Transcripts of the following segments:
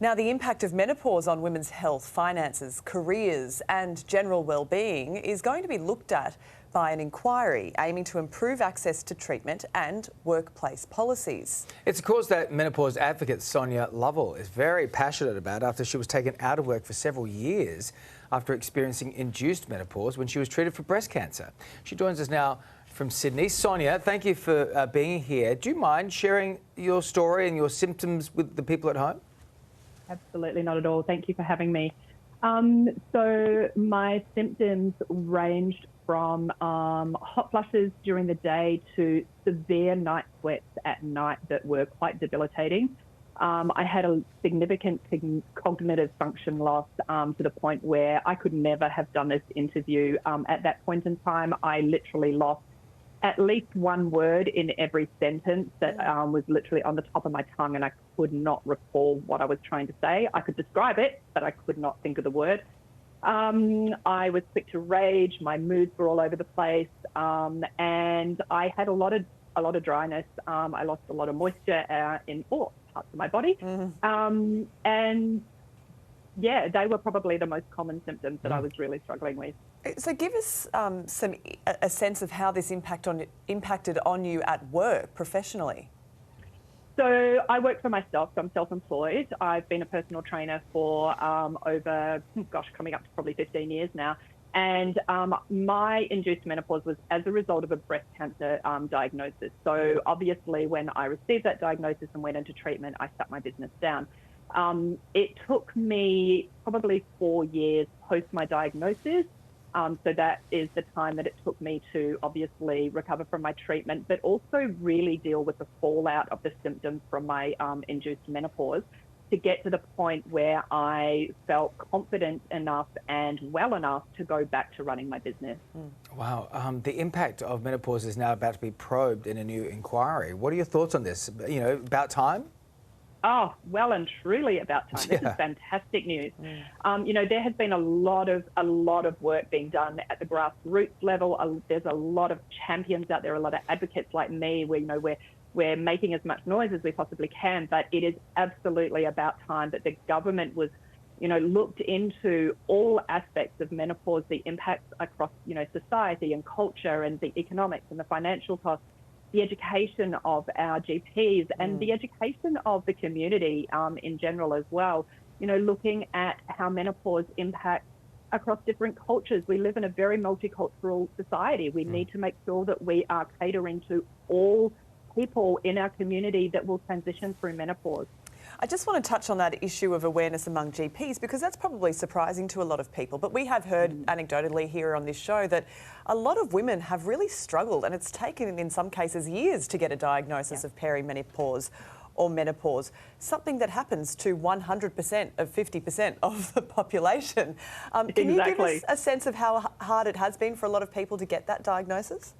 Now, the impact of menopause on women's health, finances, careers and general well-being is going to be looked at by an inquiry aiming to improve access to treatment and workplace policies. It's a cause that menopause advocate Sonya Lovell is very passionate about after she was taken out of work for several years after experiencing induced menopause when she was treated for breast cancer. She joins us now from Sydney. Sonya, thank you for being here. Do you mind sharing your story and your symptoms with the people at home? Absolutely not at all. Thank you for having me. So my symptoms ranged from hot flushes during the day to severe night sweats at night that were quite debilitating. I had a significant cognitive function loss to the point where I could never have done this interview. At that point in time, I literally lost at least one word in every sentence that was literally on the top of my tongue, and I could not recall what I was trying to say. I could describe it, but I could not think of the word. I was quick to rage. My moods were all over the place, and I had a lot of dryness. I lost a lot of moisture in all parts of my body, and yeah, they were probably the most common symptoms that I was really struggling with. So give us a sense of how this impacted on you at work professionally. So I work for myself, so I'm self-employed. I've been a personal trainer for coming up to probably 15 years now. And my induced menopause was as a result of a breast cancer diagnosis. So obviously when I received that diagnosis and went into treatment, I shut my business down. It took me probably 4 years post my diagnosis. So that is the time that it took me to obviously recover from my treatment, but also really deal with the fallout of the symptoms from my induced menopause to get to the point where I felt confident enough and well enough to go back to running my business. Wow. The impact of menopause is now about to be probed in a new inquiry. What are your thoughts on this? You know, about time? Oh, well and truly about time. This is fantastic news. You know, there has been a lot of work being done at the grassroots level. There's a lot of champions out there, a lot of advocates like me. We're making as much noise as we possibly can, but it is absolutely about time that the government was, looked into all aspects of menopause, the impacts across, society and culture and the economics and the financial costs, the education of our GPs and the education of the community in general as well. Looking at how menopause impacts across different cultures. We live in a very multicultural society. We need to make sure that we are catering to all people in our community that will transition through menopause. I just want to touch on that issue of awareness among GPs because that's probably surprising to a lot of people. But we have heard anecdotally here on this show that a lot of women have really struggled, and it's taken in some cases years to get a diagnosis of perimenopause or menopause, something that happens to 100% of 50% of the population. Can you give us a sense of how hard it has been for a lot of people to get that diagnosis?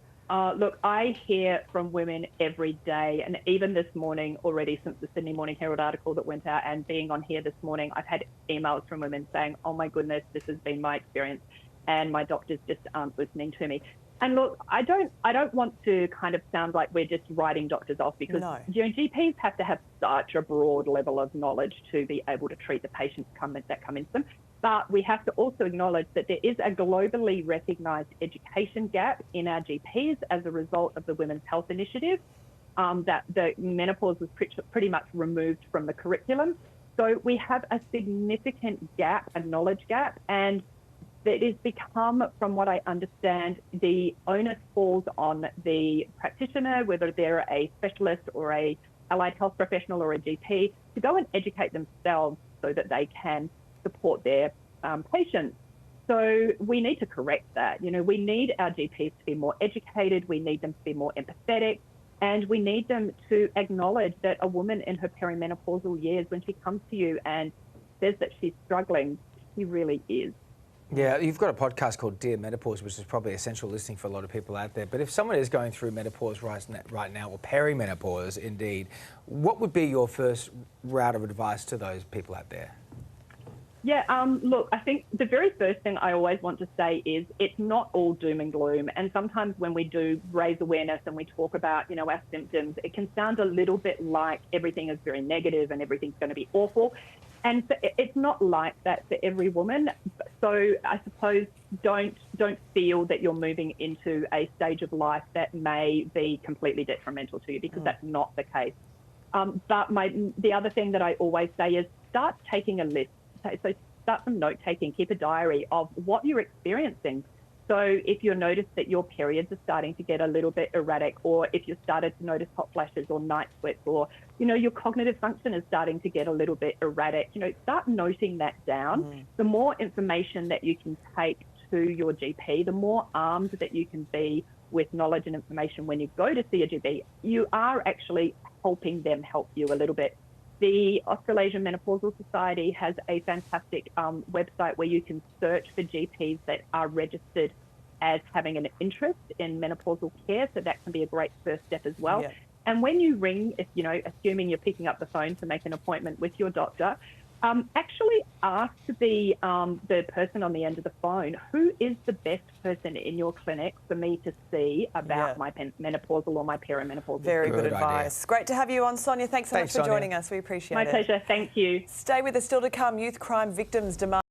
Look, I hear from women every day, and even this morning already, since the Sydney Morning Herald article that went out and being on here this morning, I've had emails from women saying, oh my goodness, this has been my experience and my doctors just aren't listening to me. And look, I don't want to kind of sound like we're just writing doctors off because GPs have to have such a broad level of knowledge to be able to treat the patients that come into them. But we have to also acknowledge that there is a globally recognised education gap in our GPs as a result of the Women's Health Initiative, that the menopause was pretty much removed from the curriculum. So we have a significant gap, a knowledge gap, and it has become, from what I understand, the onus falls on the practitioner, whether they're a specialist or a allied health professional or a GP, to go and educate themselves so that they can support their patients. So we need to correct that. We need our GPs to be more educated. We need them to be more empathetic. And we need them to acknowledge that a woman in her perimenopausal years, when she comes to you and says that she's struggling, she really is. Yeah, you've got a podcast called Dear Menopause, which is probably essential listening for a lot of people out there. But if someone is going through menopause right now, or perimenopause indeed, what would be your first route of advice to those people out there? Yeah, look, I think the very first thing I always want to say is it's not all doom and gloom. And sometimes when we do raise awareness and we talk about, our symptoms, it can sound a little bit like everything is very negative and everything's going to be awful. And so it's not like that for every woman. So I suppose don't feel that you're moving into a stage of life that may be completely detrimental to you, because that's not the case. But the other thing that I always say is start taking a list. So start some note taking, keep a diary of what you're experiencing. So if you notice that your periods are starting to get a little bit erratic, or if you started to notice hot flashes or night sweats, or, your cognitive function is starting to get a little bit erratic, start noting that down. The more information that you can take to your GP, the more armed that you can be with knowledge and information when you go to see a GP, you are actually helping them help you a little bit. The Australasian Menopausal Society has a fantastic website where you can search for GPs that are registered as having an interest in menopausal care. So that can be a great first step as well. Yeah. And when you ring, assuming you're picking up the phone to make an appointment with your doctor, actually ask the person on the end of the phone, who is the best person in your clinic for me to see about my menopausal or my perimenopausal. Very good advice. Great to have you on, Sonya. Thanks so much for joining us. We appreciate it. My pleasure. Thank you. Stay with us. Still to come, youth crime victims demand